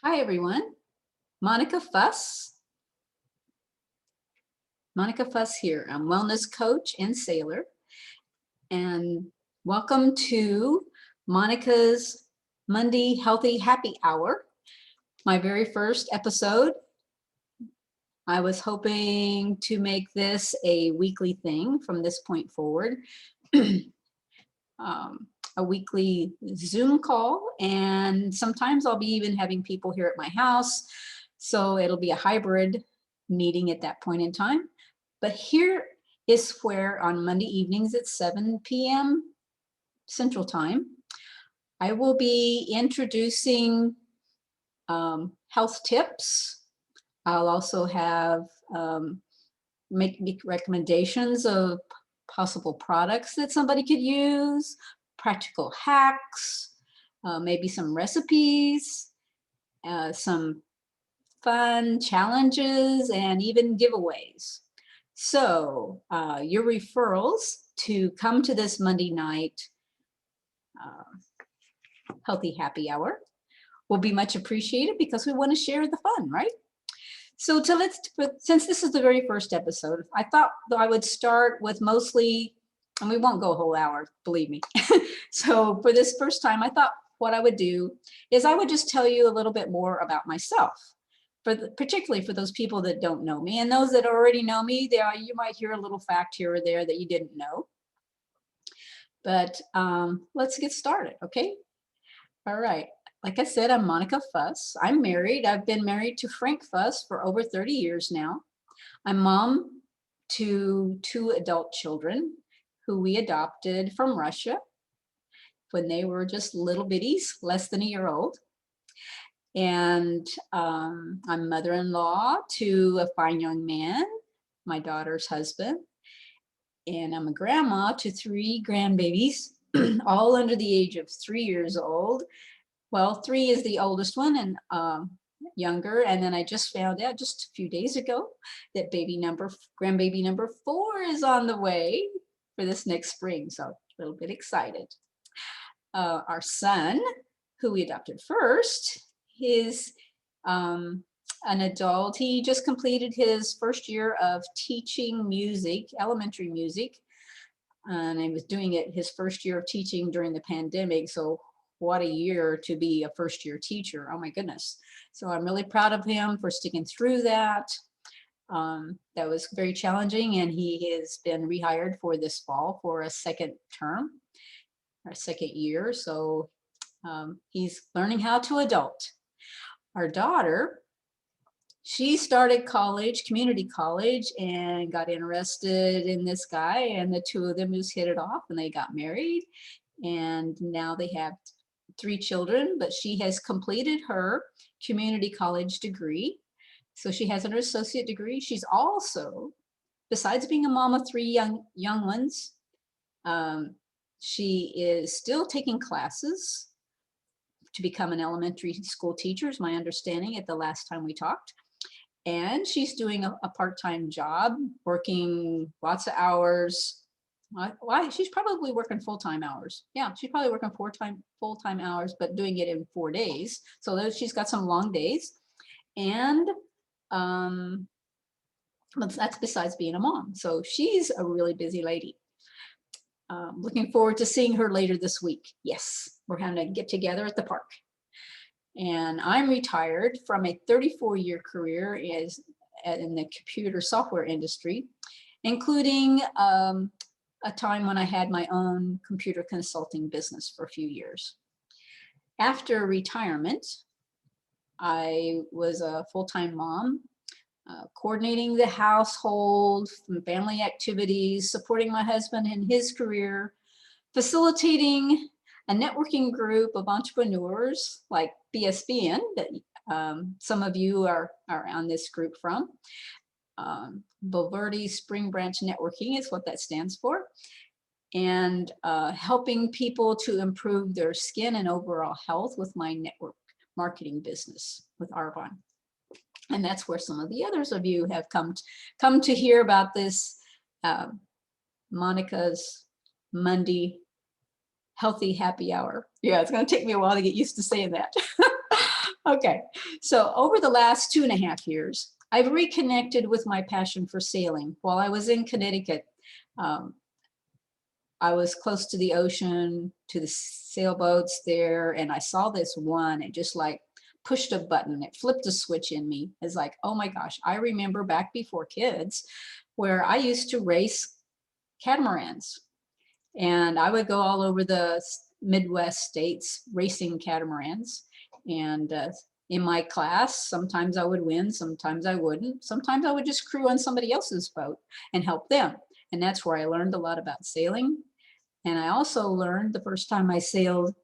Hi, everyone. Monica Fuss. Monica Fuss here. I'm wellness coach and sailor. And welcome to Monica's Monday Healthy Happy Hour, my very first episode. I was hoping to make this a weekly thing from this point forward. A weekly Zoom call, and sometimes I'll be even having people here at my house. So it'll be a hybrid meeting at that point in time. But here is where on Monday evenings at 7 p.m. Central Time, I will be introducing health tips. I'll also have make recommendations of possible products that somebody could use, practical hacks, maybe some recipes, some fun challenges, and even giveaways. So your referrals to come to this Monday night healthy happy hour will be much appreciated because we want to share the fun, right? So since this is the very first episode, I thought that I would start with mostly, and we won't go a whole hour, believe me. So for this first time, I thought what I would do is I would just tell you a little bit more about myself, particularly for those people that don't know me, and those that already know me, you might hear a little fact here or there that you didn't know. But let's get started, okay? All right. Like I said, I'm Monica Fuss. I'm married. I've been married to Frank Fuss for over 30 years now. I'm mom to two adult children who we adopted from Russia when they were just little bitties, less than a year old. And I'm mother-in-law to a fine young man, my daughter's husband. And I'm a grandma to three grandbabies, all under the age of 3 years old. Well, 3 is the oldest one and younger. And then I just found out just a few days ago that grandbaby number 4 is on the way for this next spring. So a little bit excited. Our son, who we adopted first, is an adult. He just completed his first year of teaching music, elementary music. And I was doing it his first year of teaching during the pandemic. So what a year to be a first year teacher. Oh my goodness. So I'm really proud of him for sticking through that. That was very challenging, and he has been rehired for this fall for a second term, or second year. So he's learning how to adult. Our daughter, she started college, community college, and got interested in this guy, and the two of them just hit it off and they got married. And now they have 3 children, but she has completed her community college degree. So she has an associate degree. She's also, besides being a mom of 3 young ones, she is still taking classes to become an elementary school teacher, is my understanding at the last time we talked. And she's doing a part-time job, working lots of hours. Why? She's probably working full-time hours. Yeah, she's probably working full-time hours, but doing it in 4 days. So she's got some long days. And but that's besides being a mom. So she's a really busy lady. Looking forward to seeing her later this week. Yes, we're having a get together at the park. And I'm retired from a 34-year career in the computer software industry, including a time when I had my own computer consulting business for a few years. After retirement, I was a full-time mom, coordinating the household, family activities, supporting my husband in his career, facilitating a networking group of entrepreneurs like BSBN that some of you are on this group from. Bulverde Spring Branch Networking is what that stands for. And helping people to improve their skin and overall health with my network marketing business with Arbonne. And that's where some of the others of you have come to hear about this Monica's Monday Healthy Happy Hour. Yeah, it's going to take me a while to get used to saying that. Okay, so over the last 2.5 years, I've reconnected with my passion for sailing. While I was in Connecticut, um, I was close to the ocean, to the sailboats there, and I saw this one. It just like pushed a button. It flipped a switch in me. It's like, oh my gosh, I remember back before kids where I used to race catamarans. And I would go all over the Midwest states racing catamarans. And in my class, sometimes I would win, sometimes I wouldn't. Sometimes I would just crew on somebody else's boat and help them. And that's where I learned a lot about sailing. And I also learned the first time I sailed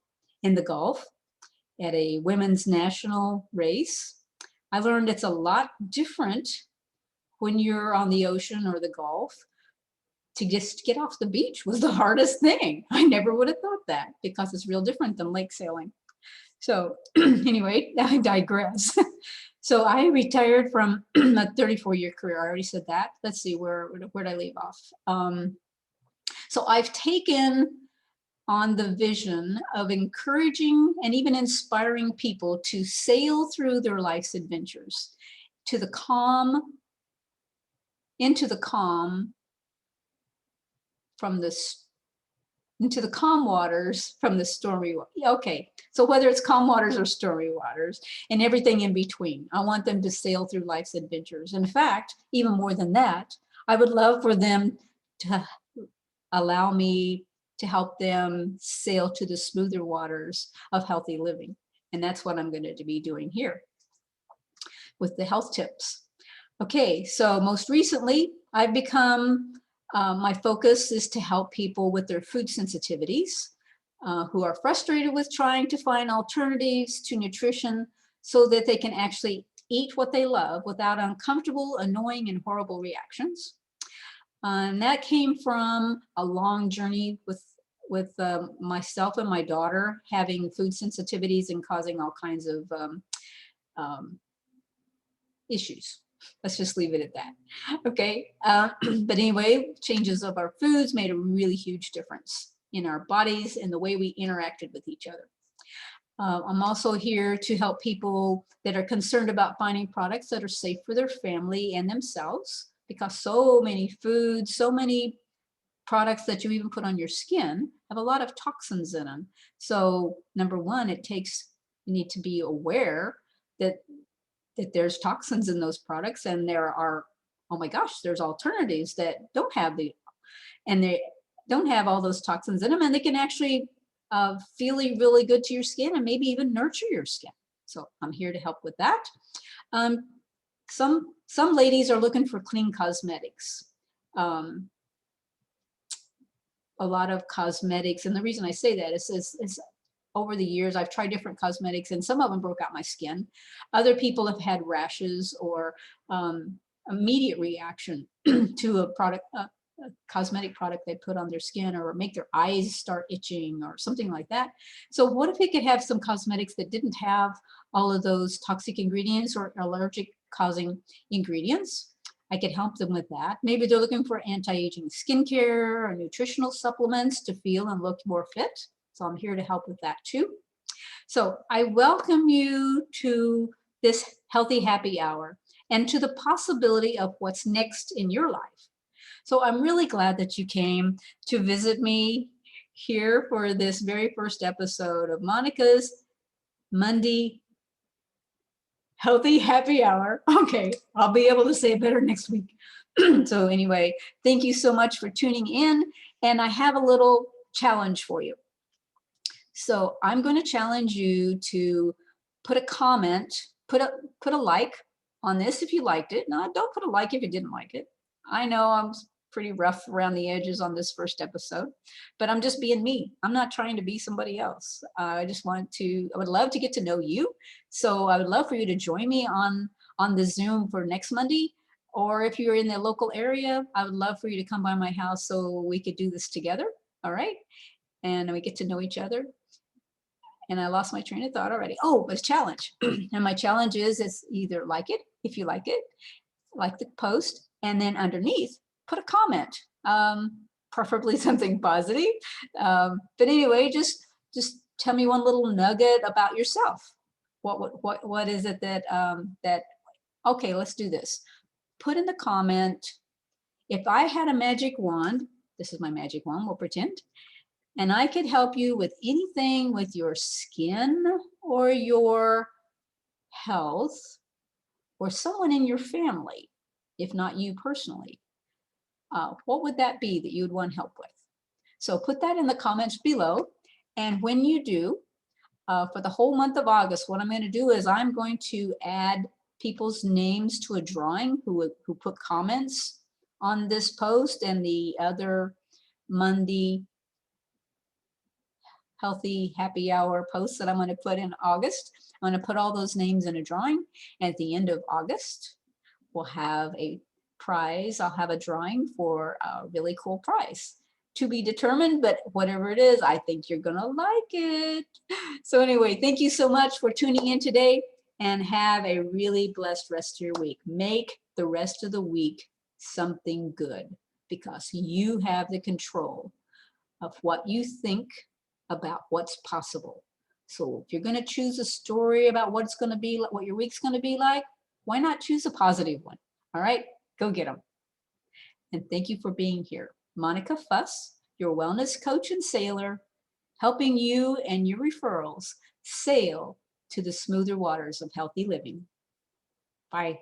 in the Gulf at a women's national race. I learned it's a lot different when you're on the ocean or the Gulf. To just get off the beach was the hardest thing. I never would have thought that because it's real different than lake sailing. So anyway, I digress. So I retired from a 34-year career. I already said that. Let's see, where did I leave off? So I've taken on the vision of encouraging and even inspiring people to sail through their life's adventures to the calm, into the calm from the into the calm waters from the stormy. Okay, so whether it's calm waters or stormy waters and everything in between, I want them to sail through life's adventures. In fact, even more than that, I would love for them to allow me to help them sail to the smoother waters of healthy living. And that's what I'm going to be doing here with the health tips. Okay, so most recently, I've become my focus is to help people with their food sensitivities who are frustrated with trying to find alternatives to nutrition so that they can actually eat what they love without uncomfortable, annoying, and horrible reactions. And that came from a long journey with myself and my daughter having food sensitivities and causing all kinds of issues. Let's just leave it at that. Okay. But anyway, changes of our foods made a really huge difference in our bodies and the way we interacted with each other. I'm also here to help people that are concerned about finding products that are safe for their family and themselves, because so many foods, so many products that you even put on your skin have a lot of toxins in them. So number one, you need to be aware that there's toxins in those products, and there are, oh my gosh, there's alternatives that don't have they don't have all those toxins in them, and they can actually feel really good to your skin and maybe even nurture your skin. So I'm here to help with that. Some ladies are looking for clean cosmetics. A lot of cosmetics, and the reason I say that is over the years, I've tried different cosmetics and some of them broke out my skin. Other people have had rashes or immediate reaction to a product, a cosmetic product they put on their skin, or make their eyes start itching or something like that. So what if we could have some cosmetics that didn't have all of those toxic ingredients or allergic causing ingredients? I could help them with that. Maybe they're looking for anti-aging skincare or nutritional supplements to feel and look more fit. So I'm here to help with that too. So I welcome you to this Healthy Happy Hour and to the possibility of what's next in your life. So I'm really glad that you came to visit me here for this very first episode of Monica's Monday Healthy Happy Hour. Okay, I'll be able to say it better next week. So anyway, thank you so much for tuning in. And I have a little challenge for you. So I'm going to challenge you to put a comment, put a like on this if you liked it. No, don't put a like if you didn't like it. I know I'm pretty rough around the edges on this first episode, but I'm just being me. I'm not trying to be somebody else. I would love to get to know you. So I would love for you to join me on the Zoom for next Monday. Or if you're in the local area, I would love for you to come by my house so we could do this together. All right. And we get to know each other. And I lost my train of thought already. Oh, it's a challenge. And my challenge is either like it, if you like it, like the post, and then underneath, put a comment, preferably something positive. But anyway, just tell me one little nugget about yourself. what is it that, okay, let's do this. Put in the comment, if I had a magic wand, this is my magic wand, we'll pretend, and I could help you with anything with your skin or your health or someone in your family, if not you personally, what would that be that you'd want help with? So put that in the comments below. And when you do, for the whole month of August, what I'm going to do is I'm going to add people's names to a drawing who put comments on this post and the other Monday healthy happy hour posts that I'm going to put in August. I'm going to put all those names in a drawing. And at the end of August, we'll have a prize. I'll have a drawing for a really cool prize to be determined, but whatever it is, I think you're going to like it. So anyway, thank you so much for tuning in today, and have a really blessed rest of your week. Make the rest of the week something good, because you have the control of what you think about what's possible. So if you're going to choose a story about what it's going to be, what your week's going to be like, why not choose a positive one? All right, go get them. And thank you for being here. Monica Fuss, your wellness coach and sailor, helping you and your referrals sail to the smoother waters of healthy living. Bye.